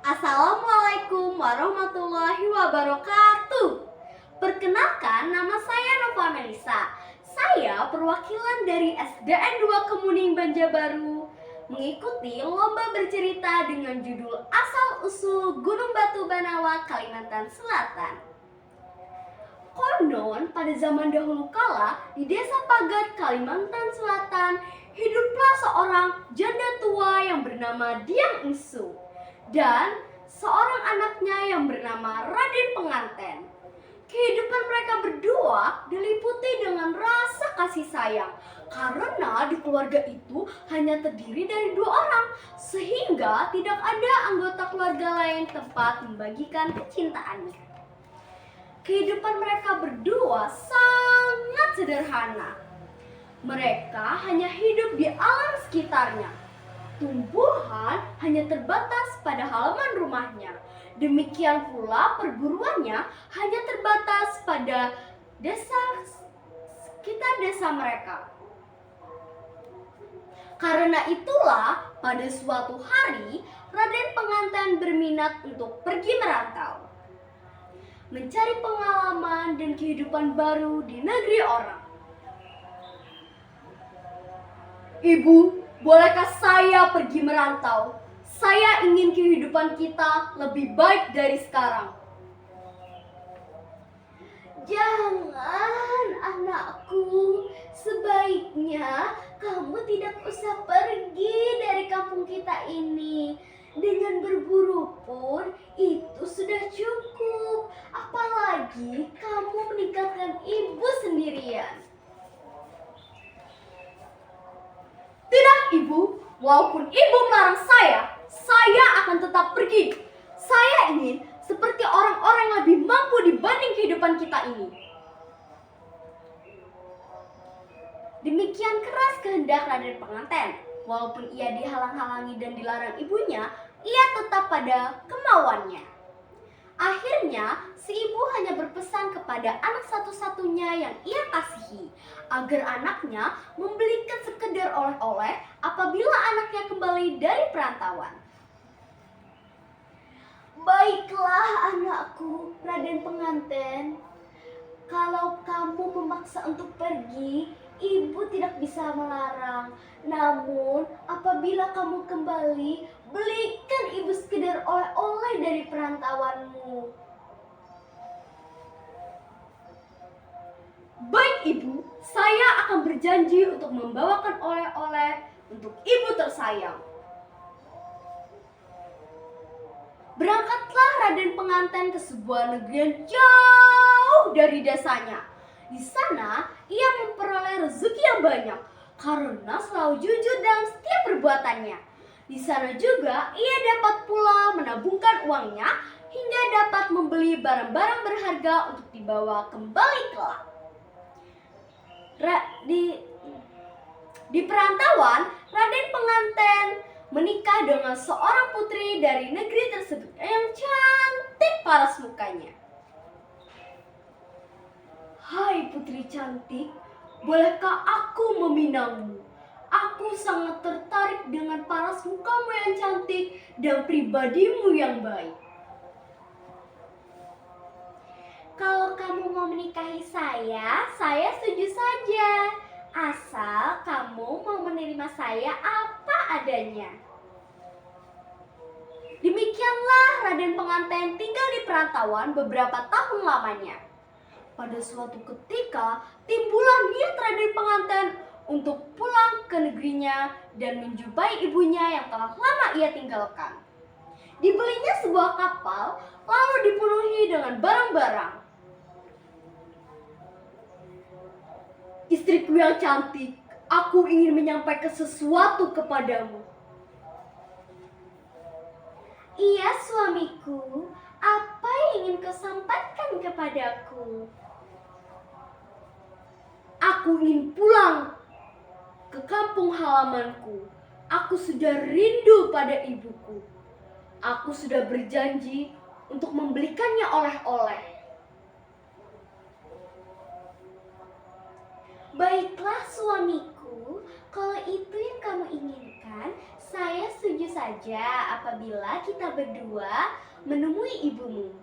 Assalamualaikum warahmatullahi wabarakatuh. Perkenalkan, nama saya Nova Melisa. Saya perwakilan dari SDN 2 Kemuning Banjarbaru mengikuti lomba bercerita dengan judul Asal-usul Gunung Batu Banawa, Kalimantan Selatan. Konon pada zaman dahulu kala di Desa Pagat, Kalimantan Selatan, hiduplah seorang janda tua yang bernama Diang Engsu dan seorang anaknya yang bernama Raden Penganten. Kehidupan mereka berdua diliputi dengan rasa kasih sayang karena di keluarga itu hanya terdiri dari 2 orang, sehingga tidak ada anggota keluarga lain tempat membagikan kecintaannya. Kehidupan mereka berdua sangat sederhana. Mereka hanya hidup di alam sekitarnya. Tumbuhan hanya terbatas pada halaman rumahnya. Demikian pula perburuannya hanya terbatas pada sekitar desa mereka. Karena itulah pada suatu hari Raden Penganten berminat untuk pergi merantau, mencari pengalaman dan kehidupan baru di negeri orang. Ibu, bolehkah saya pergi merantau? Saya ingin kehidupan kita lebih baik dari sekarang. Jangan, anakku. Sebaiknya kamu tidak usah pergi dari kampung kita ini. Dengan berburu pun itu sudah cukup. Apalagi kamu meninggalkan ibu sendirian. Tidak, Ibu. Walaupun Ibu melarang saya akan tetap pergi. Saya ingin seperti orang-orang yang lebih mampu dibanding kehidupan kita ini. Demikian keras kehendak Raden Penganten. Walaupun ia dihalang-halangi dan dilarang ibunya, ia tetap pada kemauannya. Akhirnya, si ibu hanya berpesan kepada anak satu-satunya yang ia kasihi, agar anaknya membelikan sekedar oleh-oleh apabila anaknya kembali dari perantauan. Baiklah anakku, Raden Penganten. Kalau kamu memaksa untuk pergi, ibu tidak bisa melarang. Namun, apabila kamu kembali, belikan ibu sekedar oleh-oleh dari perantauanmu. Baik, Ibu. Saya akan berjanji untuk membawakan oleh-oleh untuk ibu tersayang. Berangkatlah Raden Penganten ke sebuah negeri yang jauh dari desanya. Di sana, ia memperoleh rezeki yang banyak karena selalu jujur dalam setiap perbuatannya. Di sana juga, ia dapat pula menabungkan uangnya hingga dapat membeli barang-barang berharga untuk dibawa kembali kelak. Di perantauan, Raden Penganten menikah dengan seorang putri dari negeri tersebut yang cantik paras mukanya. Hai putri cantik, bolehkah aku meminangmu? Aku sangat tertarik dengan paras mukamu yang cantik dan pribadimu yang baik. Kalau kamu mau menikahi saya setuju saja. Asal kamu mau menerima saya apa adanya. Demikianlah Raden Penganten tinggal di perantauan beberapa tahun lamanya. Pada suatu ketika, timbullah niat Raden Penganten untuk pulang ke negerinya dan menjumpai ibunya yang telah lama ia tinggalkan. Dibelinya sebuah kapal, lalu dipenuhi dengan barang-barang. Istriku yang cantik, aku ingin menyampaikan sesuatu kepadamu. Iya suamiku, apa yang ingin kau sampaikan kepadaku? Aku ingin pulang ke kampung halamanku. Aku sudah rindu pada ibuku. Aku sudah berjanji untuk membelikannya oleh-oleh. Baiklah suamiku, kalau itu yang kamu inginkan, saya setuju saja. saja apabila kita berdua menemui ibumu.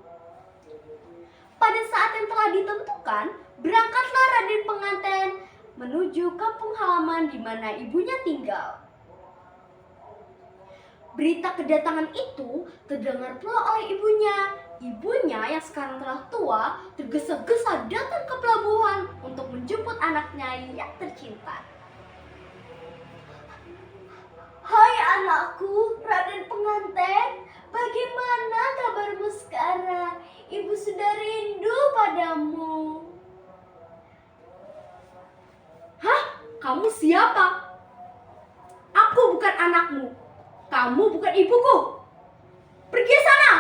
Pada saat yang telah ditentukan, berangkatlah Raden pengantin menuju kampung halaman di mana ibunya tinggal. Berita kedatangan itu terdengar pula oleh ibunya. Ibunya yang sekarang telah tua tergesa-gesa datang ke pelabuhan untuk menjemput anaknya yang tercinta. Hai anakku, Raden pengantin, bagaimana kabarmu sekarang? Ibu sudah rindu padamu. Hah? Kamu siapa? Aku bukan anakmu. Kamu bukan ibuku. Pergi sana.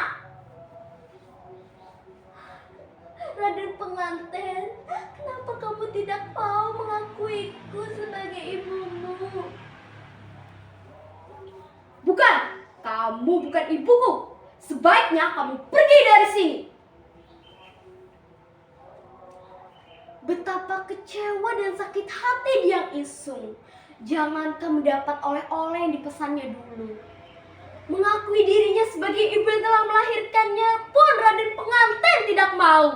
Raden pengantin, kenapa kamu tidak mau mengakuiku sebagai ibumu? Bukan, kamu bukan ibuku. Sebaiknya kamu pergi dari sini. Betapa kecewa dan sakit hati Diang Isung. Jangankan mendapat oleh-oleh yang dipesannya dulu, mengakui dirinya sebagai ibu yang telah melahirkannya pun Raden pengantin tidak mau.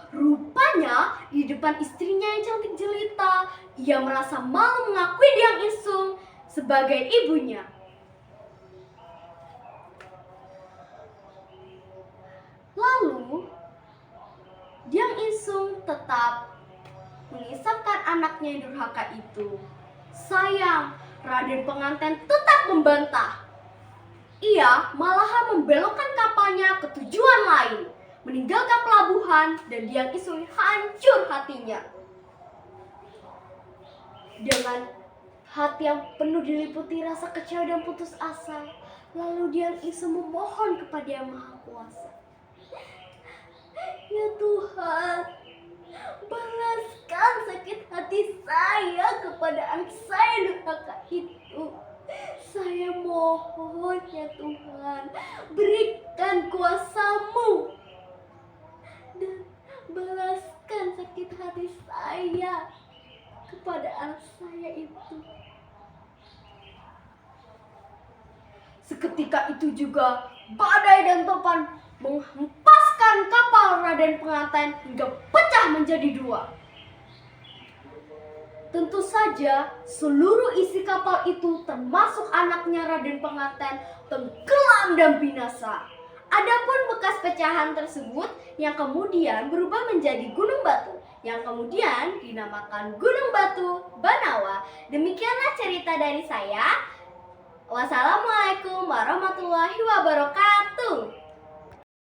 Rupanya di depan istrinya yang cantik jelita, ia merasa malu mengakui Diang Isung sebagai ibunya. Lalu Diang Isung tetap mengisahkan anaknya yang durhaka itu. Sayang, Raden pengantin tetap membantah. Ia malahan membelokkan kapalnya ke tujuan lain, meninggalkan pelabuhan, dan Diang Isung hancur hatinya. Dengan hati yang penuh diliputi rasa kecewa dan putus asa, lalu Diang Isung memohon kepada Yang Maha Kuasa. Ya Tuhan, balaskan sakit hati saya kepada anak saya durhaka itu. Saya mohon ya Tuhan, berikan kuasa-Mu dan balaskan sakit hati saya kepada anak saya itu. Seketika itu juga badai dan topan menghempaskan kapal Raden pengantin hingga pecah menjadi dua. Tentu saja seluruh isi kapal itu termasuk anaknya Raden pengantin tenggelam dan binasa. Adapun bekas pecahan tersebut yang kemudian berubah menjadi gunung batu, yang kemudian dinamakan Gunung Batu Banawa. Demikianlah cerita dari saya. Wassalamualaikum warahmatullahi wabarakatuh.